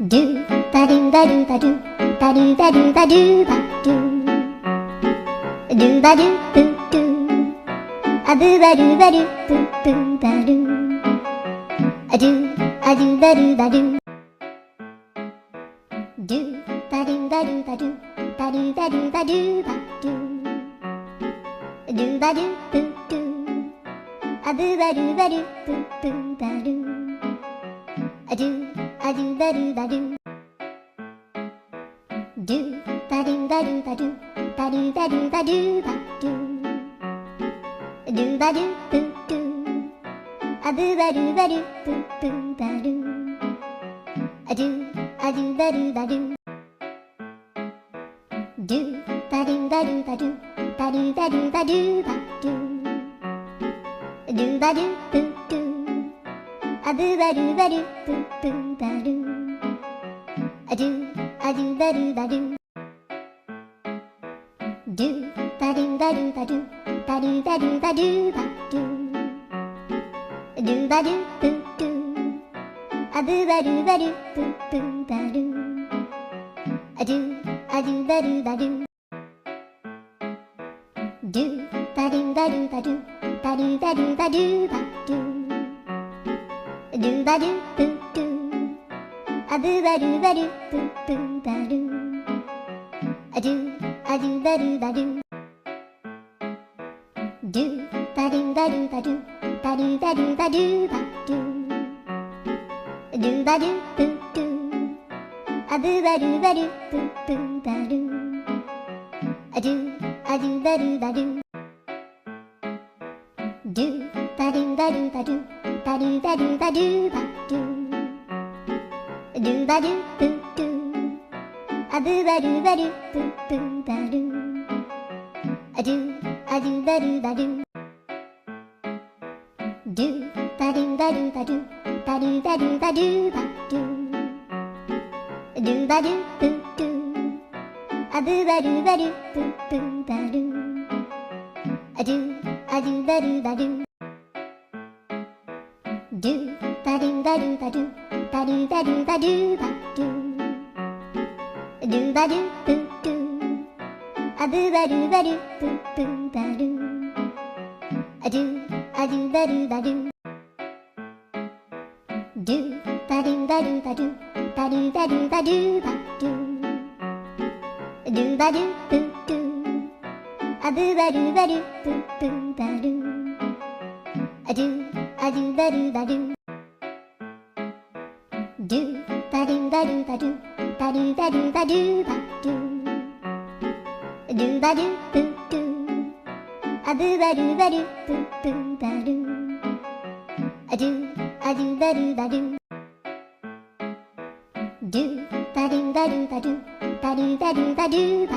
ドゥバドゥバドゥバドゥバドゥバドゥバドゥバドゥドゥバドゥブドゥアブバドゥバドゥブブバドゥアドゥアドゥバドゥバドゥドゥバドゥバドゥバドゥバドゥバドゥバドゥバドゥドゥバドゥブドゥアブバドゥバドゥブブバドゥアドゥアドゥバドゥバドゥドゥバドゥバドゥバドゥバドゥバドゥバドゥバドゥドゥバドゥブドゥアブバドゥバドゥブブバドゥアドゥアドゥバドゥバドゥドゥバドゥバドゥバドゥバドゥバドゥバドゥバドゥドゥバドゥブドゥアブバドゥバドゥブブバドゥアドゥアドゥバドゥバドゥドゥバドゥバドゥバドゥバドゥバドゥバドゥバドゥドゥバドゥブドゥアブバドゥバドゥブブバドゥアドゥアドゥバドゥバドゥドゥバドゥバドゥバドゥバドゥバドゥバドゥバドゥドゥバドゥブドゥアブバドゥバドゥブブバドゥアドゥアドゥバドゥバドゥドゥバドゥバドゥバドゥバドゥバドゥバドゥバドゥドゥバドゥブドゥアブバドゥバドゥブブバドゥアドゥアドゥバドゥバドゥドゥバドゥバドゥバドゥバドゥバドゥバドゥバドゥドゥバドゥブドゥアブバドゥバドゥブブバドゥアドゥアドゥバドゥバドゥドゥバドゥバドゥバドゥバドゥバドゥバドゥバドゥドゥバドゥブドゥアブバドゥバドゥブブバドゥアドゥアドゥバドゥバドゥドゥバドゥバドゥバドゥバドゥバドゥバドゥバドゥドゥバドゥブドゥアブバドゥバドゥブブバドゥアドゥアドゥバドゥバドゥドゥバドゥバドゥバドゥバドゥバドゥバドゥバドゥドゥバドゥブドゥアブバドゥバドゥブブバドゥアドゥアドゥバドゥバドゥドゥバドゥバドゥバドゥバドゥバドゥバドゥバドゥドゥバドゥブドゥアブバドゥバドゥブブバドゥアドゥアドゥバドゥバドゥドゥバドゥバドゥバドゥバドゥバドゥバドゥバドゥドゥバドゥブド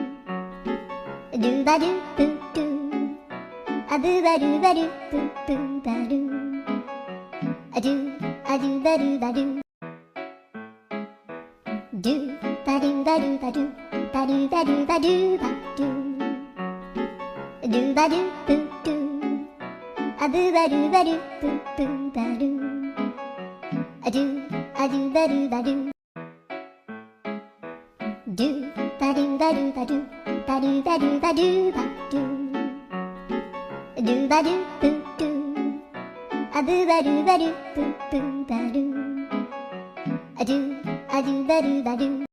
ゥアブバドゥバドゥブブバドゥアドゥアドゥバドゥバドゥドゥバドゥバドゥバドゥバドゥバドゥバドゥバドゥドゥバドゥブドゥアブバドゥバドゥブブバドゥアドゥアドゥバドゥバドゥドゥバドゥバドゥバドゥバドゥバドゥバドゥバドゥドゥバドゥブドゥアブバドゥバドゥブブバドゥアドゥアドゥバドゥバドゥ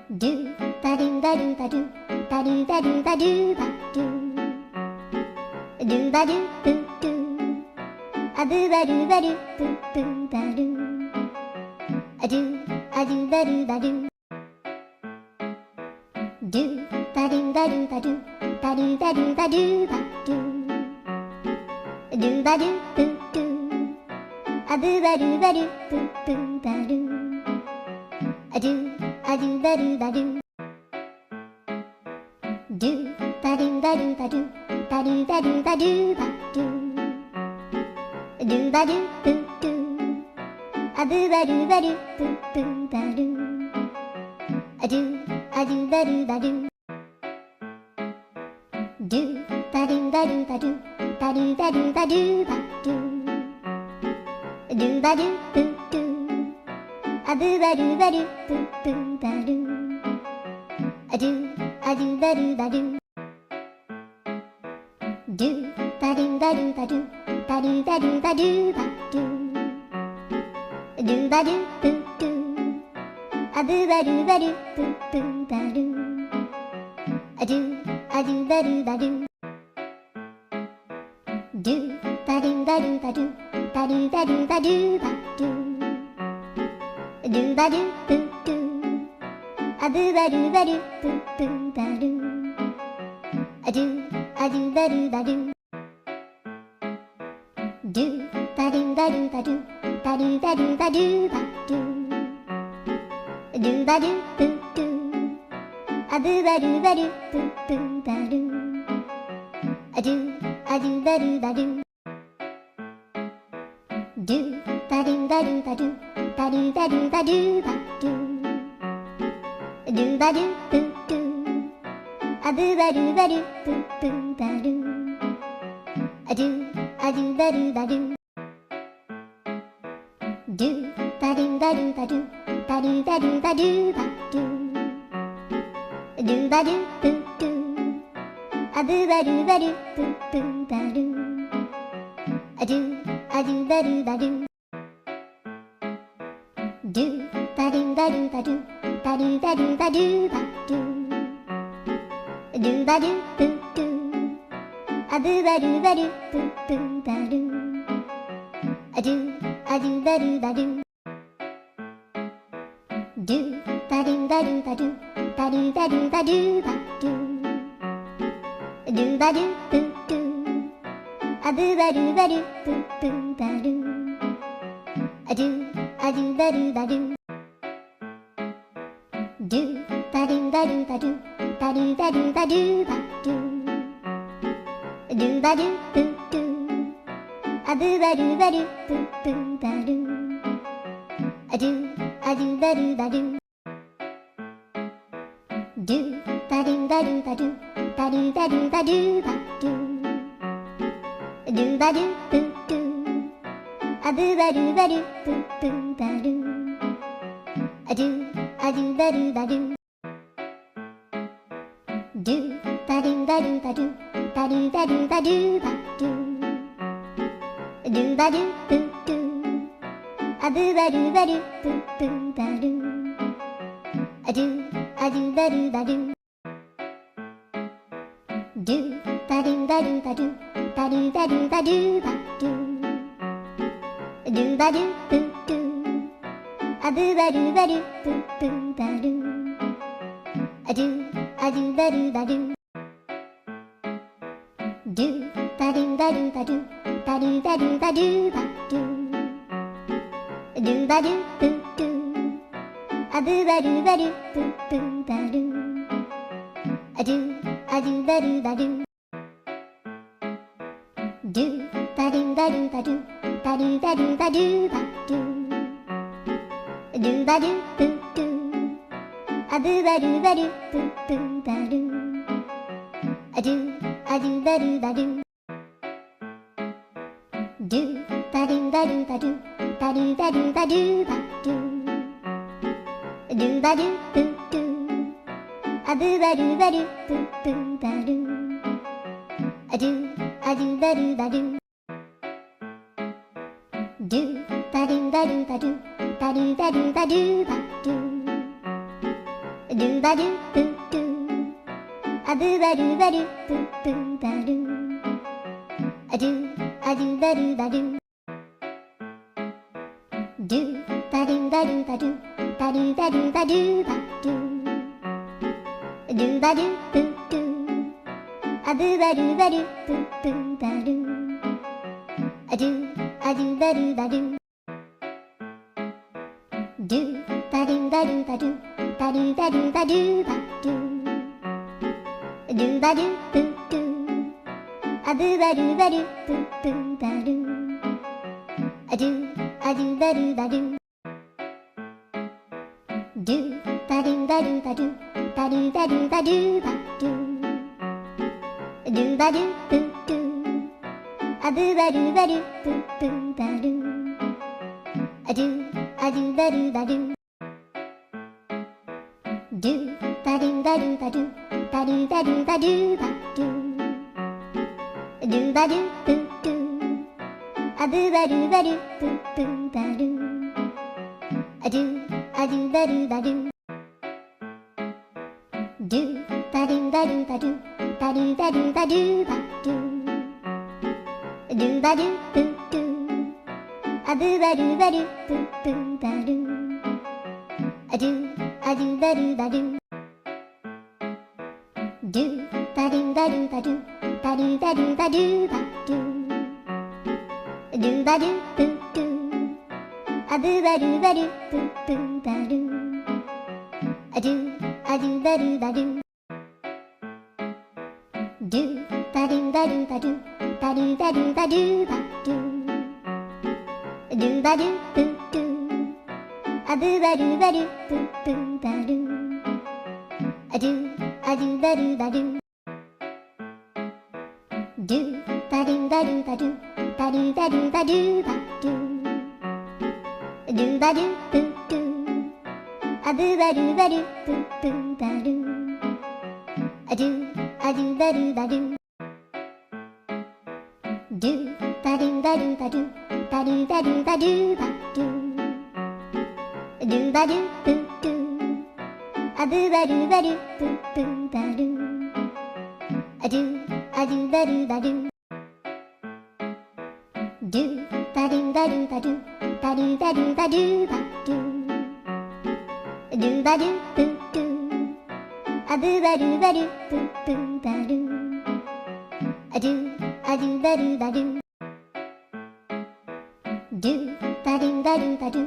ドゥバドゥバドゥバドゥバドゥバドゥバドゥバドゥドゥバドゥブドゥアブバドゥバドゥブブバドゥアドゥアドゥバドゥバドゥドゥバドゥバドゥバドゥバドゥバドゥバドゥバドゥドゥバドゥブドゥアブバドゥバドゥブブバドゥアドゥアドゥバドゥバドゥドゥバドゥバドゥバドゥバドゥバドゥバドゥバドゥドゥバドゥブドゥアブバドゥバドゥブブバドゥアドゥアドゥバドゥバドゥドゥバドゥバドゥバドゥバドゥバドゥバドゥバドゥドゥバドゥブドゥあぶばるばるぷんぷんばるあるあるばるばるるばるばるばるばるばるばるばるるばるぷんぷんあぶばるばるぷんぷんばるあるあるばるばるるばるばるばるばるばるばるばるるばるぷんぷんあぶばるばるぷんぷんばるあるあるばるばるるばるばるばるばるばるばるばるるばるぷんぷんあぶばるばるぷんぷんばるあるあるばるばるるばるばるばるばるばるばるばるるばるぷんぷんあぶばるばるぷんぷんばるあるあるばるばるるばるばるばるばるばるばるばるるばるぷんぷんあぶばるばるぷんぷんばるあるあるばるばるるばるばるばるばるばるばるばるるばるぷんぷんあぶばるばるぷんぷんばるあるあるばるばるるばるばるばるばるばるばるばるるばるぷんぷんあぶばるばるぷんぷんばるあるあるばるばるるばるばるばるばるばるばるばるるばるぷんぷんあぶばるばるぷんぷんばるあるあるばるばるるばるばるばるばるばるばるばるるばるぷんぷんあぶばるばるぷんぷんばるあるあるばるばるるばるばるばるばるばるばるばるるばるぷんぷんあぶばるばるぷんぷんばるあるあるばるばるるばるばるばるばるばるばるばるるばるぷんぷんあぶばるばるぷんぷんばるあるあるばるばるるばるばるばるばるばるばるばるるばるぷんぷんあぶばるばるぷんぷんばるあるあるばるばるるばるばるばるばるばるばるばるるばるぷんぷんあぶばるばるぷんぷんばるあるあるばるばるるばるばるばるばるばるばるばるるばるぷんぷんあぶばるばるぷんぷんばるあるあるばるばるるばるばるばるばるばるばるばるるばるぷんぷんあぶばるばるぷんぷんばるあるあるばるばるるばるばるばるばるばるばるばるるばるぷんぷんあぶばるばるぷんぷんばるあるあるばるばるるばるばるばるばるばるばるばるるばるぷんぷんあぶばるばるぷんぷんばるあるあるばるばるるばるばるばるばるばるばるばるるばるぷんぷんあぶばるばるぷんぷんばるあるあるばるばる ba do ba do ba do ba do. Do ba do boo do. A boo ba do ba do boo boo ba do. A do ba do ba do. Do ba do ba do ba do. Ba do ba do ba do ba do. Do ba do boo do. A boo ba do ba do boo boo ba do. A do ba do ba do. Do ba do ba do ba do. Ba do ba do ba do ba do. Do ba do boo do. A boo ba do ba do boo boo ba do. A do ba do ba do. Do ba do ba do ba do. Ba do ba do ba do ba do. Do ba do boo do. A boo ba do ba do boo boo ba do. A do ba do ba do. Do ba do ba do ba do. Ba do ba do ba do ba do. Do ba do boo do. A boo ba do ba do boo boo ba do. A do ba do ba do. Do ba do ba do ba do. Ba do ba do ba do ba do. Do ba do boo do. A boo ba do ba do boo boo ba do. A do ba do ba do. Do ba do ba do ba do. Ba do ba do ba do ba do. Do ba do boo do. A boo ba do ba do boo boo ba do. A do ba do ba do. Do ba do ba do ba do.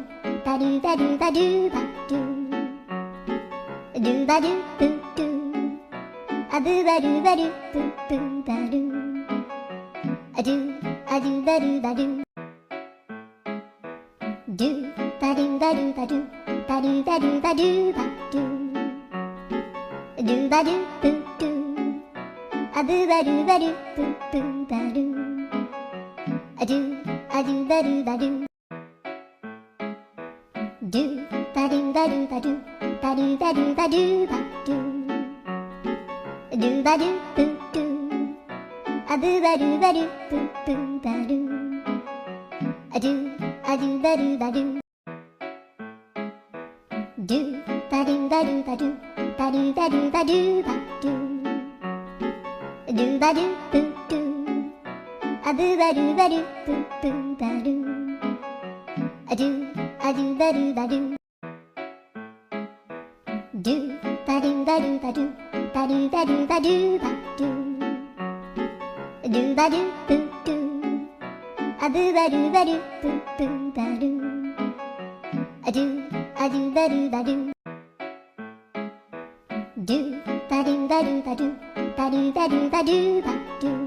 Ba do ba do ba do ba do. Do ba do boo do. A boo ba do ba do boo boo ba do. A do ba do ba do. Do ba do ba do ba do. Ba do ba do ba do ba do. Do ba do boo do. A boo ba do ba do boo boo ba do. A do ba do ba do. Do ba do ba do ba do. Ba do ba do ba do ba do. Do ba do boo do. A boo ba do ba do boo boo ba do. A do ba do ba do. Do ba do ba do ba do. Ba do ba do ba do ba do. Do ba do boo do. A boo ba do ba do boo boo ba do. A do ba do ba do. Do ba do ba do ba do. Ba do ba do ba do ba do. Do ba do boo do. A boo ba do ba do boo boo ba do. A do ba do ba do. Do ba do ba do ba do. Ba do ba do ba do ba do.